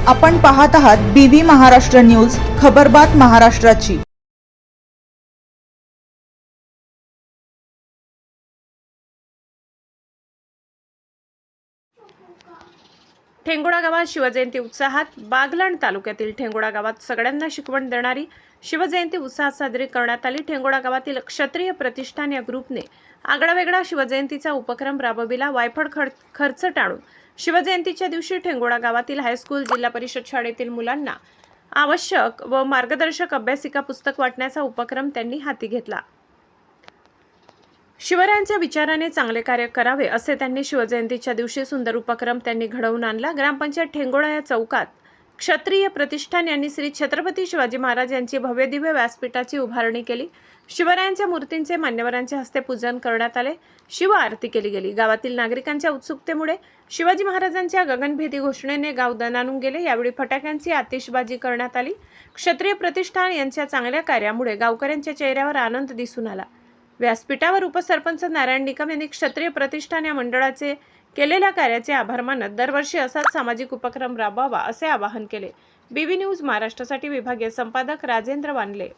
आपण पाहत आहात BV महाराष्ट्र न्यूज, खबरबात महाराष्ट्राची। ठेंगोडा गावात शिवजयंती उत्साहात। बागलाण तालुक्यातील ठेंगोडा गावात सगळ्यांना शिकवण देणारी शिवजयंती उत्साहात साजरी करण्यात आली। ठेंगोडा गावातील क्षत्रिय प्रतिष्ठान या ग्रुपने आगळावेगळा शिवजयंतीचा उपक्रम राबविला। वायफळ खर्च टाळून शिवजयंतीच्या दिवशी ठेंगोडा गावातील हायस्कूल, जिल्हा परिषद शाळेतील मुलांना आवश्यक व मार्गदर्शक अभ्यासिका पुस्तक वाटण्याचा उपक्रम त्यांनी हाती घेतला। शिवरायांच्या विचाराने चांगले कार्य करावे असे त्यांनी शिवजयंतीच्या दिवशी सुंदर उपक्रम त्यांनी घडवून आणला। ग्रामपंचायत ठेंगोडा या चौकात क्षत्रिय प्रतिष्ठान यांनी श्री छत्रपती शिवाजी महाराज यांची भव्यदिव्य व्यासपीठाची उभारणी केली। शिवरायांच्या मूर्तींचे मान्यवरांच्या हस्ते पूजन करण्यात आले। शिव आरती केली गेली। गावातील नागरिकांच्या उत्सुकतेमुळे शिवाजी महाराजांच्या गगनभेदी घोषणेने गाव दणाणून गेले। यावेळी फटाक्यांची आतिषबाजी करण्यात आली। क्षत्रिय प्रतिष्ठान यांच्या चांगल्या कार्यामुळे गावकऱ्यांच्या चेहऱ्यावर आनंद दिसून आला। व्यासपीठावर उपसरपंच नारायण निकम यांनी क्षत्रिय प्रतिष्ठान या मंडळाचे केलेल्या कार्याचे आभार मानत दरवर्षी असाच सामाजिक उपक्रम राबवावा असे आवाहन केले। BV न्यूज महाराष्ट्रासाठी विभागीय संपादक राजेंद्र वानले।